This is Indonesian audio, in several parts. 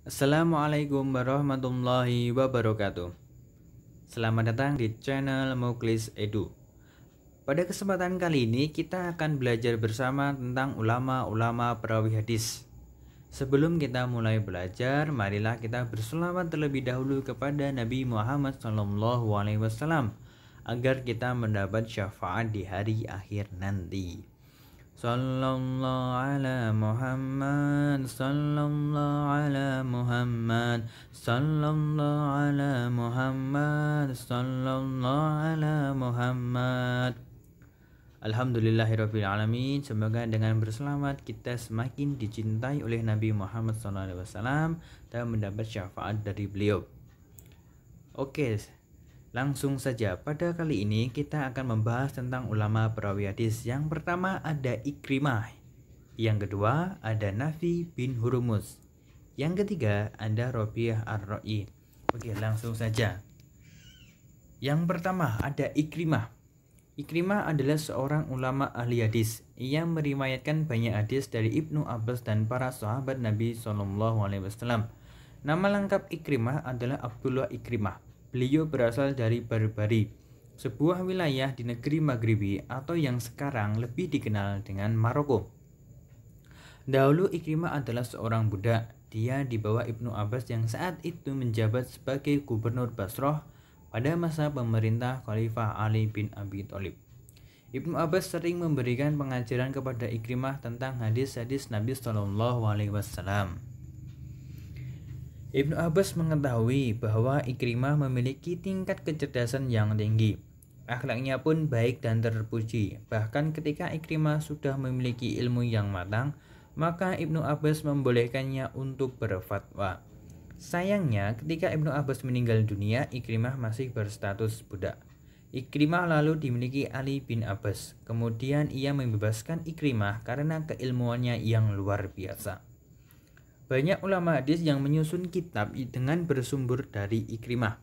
Assalamualaikum warahmatullahi wabarakatuh. Selamat datang di channel Muklis Edu. Pada kesempatan kali ini kita akan belajar bersama tentang ulama-ulama perawi hadis. Sebelum kita mulai belajar, marilah kita berselawat terlebih dahulu kepada Nabi Muhammad SAW agar kita mendapat syafaat di hari akhir nanti. Sallallahu ala Muhammad, sallallahu ala Muhammad, sallallahu ala Muhammad, sallallahu ala Muhammad. Alhamdulillahirabbil alamin. Semoga dengan berselamat kita semakin dicintai oleh Nabi Muhammad SAW dan mendapat syafaat dari beliau. Oke, langsung saja, pada kali ini kita akan membahas tentang ulama perawi hadis. Yang pertama ada Ikrimah, yang kedua ada Nafi bin Hurmuz, yang ketiga ada Rabi'ah ar-Ra'i. Oke, langsung saja. Yang pertama ada Ikrimah. Ikrimah adalah seorang ulama ahli hadis. Ia meriwayatkan banyak hadis dari Ibnu Abbas dan para sahabat Nabi SAW. Nama lengkap Ikrimah adalah Abdullah Ikrimah. Beliau berasal dari Barbari, sebuah wilayah di negeri Maghribi atau yang sekarang lebih dikenal dengan Maroko. Dahulu Ikrimah adalah seorang budak. Dia di bawah Ibnu Abbas yang saat itu menjabat sebagai gubernur Basrah pada masa pemerintah Khalifah Ali bin Abi Thalib. Ibnu Abbas sering memberikan pengajaran kepada Ikrimah tentang hadis-hadis Nabi SAW. Ibnu Abbas mengetahui bahwa Ikrimah memiliki tingkat kecerdasan yang tinggi. Akhlaknya pun baik dan terpuji. Bahkan ketika Ikrimah sudah memiliki ilmu yang matang, maka Ibnu Abbas membolehkannya untuk berfatwa. Sayangnya, ketika Ibnu Abbas meninggal dunia, Ikrimah masih berstatus budak. Ikrimah lalu dimiliki Ali bin Abbas. Kemudian ia membebaskan Ikrimah karena keilmuannya yang luar biasa. Banyak ulama hadis yang menyusun kitab dengan bersumber dari Ikrimah.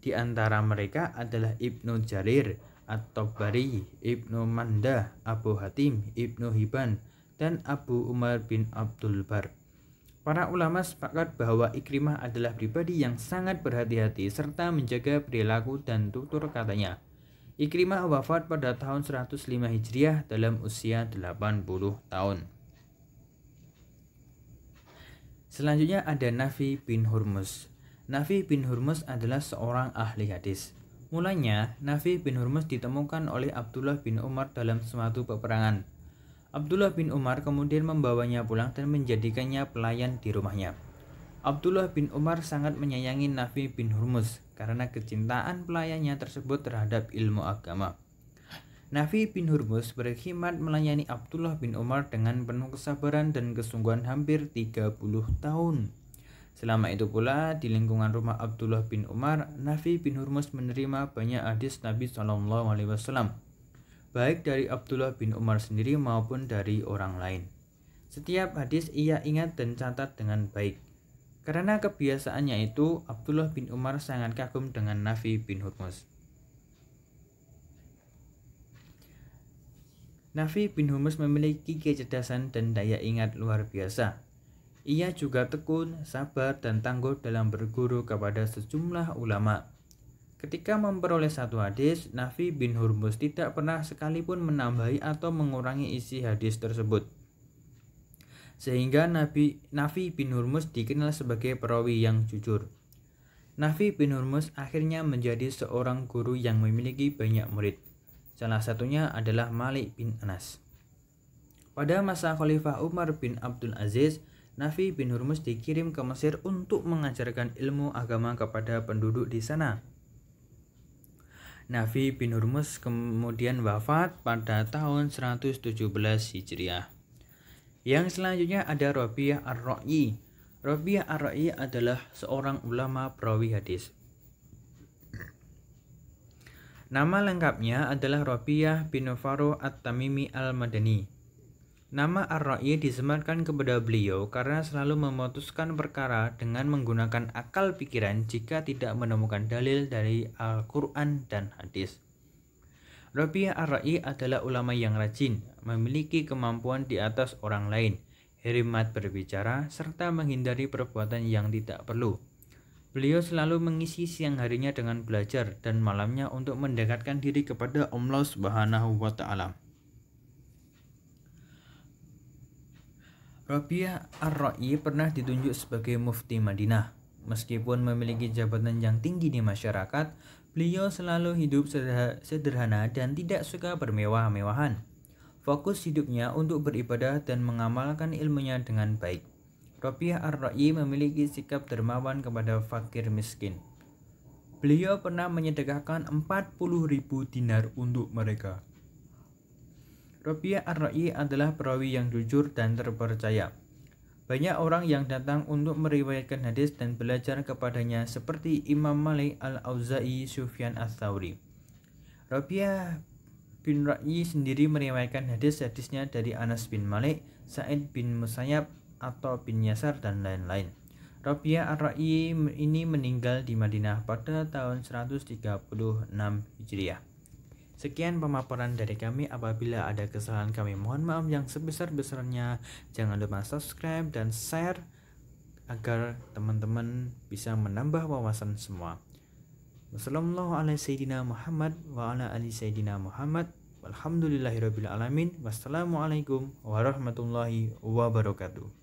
Di antara mereka adalah Ibnu Jarir, At-Tabari, Ibnu Mandah, Abu Hatim, Ibnu Hibban, dan Abu Umar bin Abdul Bar. Para ulama sepakat bahwa Ikrimah adalah pribadi yang sangat berhati-hati serta menjaga perilaku dan tutur katanya. Ikrimah wafat pada tahun 105 Hijriah dalam usia 80 tahun. Selanjutnya ada Nafi bin Hurmuz. Nafi bin Hurmuz adalah seorang ahli hadis. Mulanya, Nafi bin Hurmuz ditemukan oleh Abdullah bin Umar dalam suatu peperangan. Abdullah bin Umar kemudian membawanya pulang dan menjadikannya pelayan di rumahnya. Abdullah bin Umar sangat menyayangi Nafi bin Hurmuz karena kecintaan pelayannya tersebut terhadap ilmu agama. Nafi bin Hurmuz berkhidmat melayani Abdullah bin Umar dengan penuh kesabaran dan kesungguhan hampir 30 tahun. Selama itu pula, di lingkungan rumah Abdullah bin Umar, Nafi bin Hurmuz menerima banyak hadis Nabi SAW, baik dari Abdullah bin Umar sendiri maupun dari orang lain. Setiap hadis ia ingat dan catat dengan baik. Karena kebiasaannya itu, Abdullah bin Umar sangat kagum dengan Nafi bin Hurmuz. Nafi bin Hurmuz memiliki kecerdasan dan daya ingat luar biasa. Ia juga tekun, sabar, dan tangguh dalam berguru kepada sejumlah ulama. Ketika memperoleh satu hadis, Nafi bin Hurmuz tidak pernah sekalipun menambahi atau mengurangi isi hadis tersebut. Sehingga Nafi bin Hurmuz dikenal sebagai perawi yang jujur. Nafi bin Hurmuz akhirnya menjadi seorang guru yang memiliki banyak murid. Salah satunya adalah Malik bin Anas. Pada masa Khalifah Umar bin Abdul Aziz, Nafi bin Hurmuz dikirim ke Mesir untuk mengajarkan ilmu agama kepada penduduk di sana. Nafi bin Hurmuz kemudian wafat pada tahun 117 Hijriah. Yang selanjutnya ada Rabi'ah ar-Ra'i. Rabi'ah ar-Ra'i adalah seorang ulama perawi hadis. Nama lengkapnya adalah Rabi'ah bin Faro at-Tamimi al-Madani. Nama ar-Ra'i disematkan kepada beliau karena selalu memutuskan perkara dengan menggunakan akal pikiran jika tidak menemukan dalil dari Al-Quran dan hadis. Rabi'ah ar-Ra'i adalah ulama yang rajin, memiliki kemampuan di atas orang lain, hemat berbicara, serta menghindari perbuatan yang tidak perlu. Beliau selalu mengisi siang harinya dengan belajar dan malamnya untuk mendekatkan diri kepada Allah Subhanahu wa Ta'ala. Rabi'ah Ar-Ra'yi pernah ditunjuk sebagai mufti Madinah. Meskipun memiliki jabatan yang tinggi di masyarakat, beliau selalu hidup sederhana dan tidak suka bermewah-mewahan. Fokus hidupnya untuk beribadah dan mengamalkan ilmunya dengan baik. Rabi'ah Ar-Ra'yi memiliki sikap dermawan kepada fakir miskin. Beliau pernah menyedekahkan 40.000 dinar untuk mereka. Rabi'ah Ar-Ra'yi adalah perawi yang jujur dan terpercaya. Banyak orang yang datang untuk meriwayatkan hadis dan belajar kepadanya seperti Imam Malik, Al-Auza'i, Sufyan Ats-Tsauri. Rabi'ah bin Ra'yi sendiri meriwayatkan hadis-hadisnya dari Anas bin Malik, Sa'id bin Musayyab, atau bin Yasar, dan lain-lain. Rabi'ah Ar-Ra'yi ini meninggal di Madinah pada tahun 136 Hijriah. Sekian pemaparan dari kami. Apabila ada kesalahan kami mohon maaf yang sebesar-besarnya. Jangan lupa subscribe dan share agar teman-teman bisa menambah wawasan semua. Wassalamualaikum warahmatullahi wabarakatuh.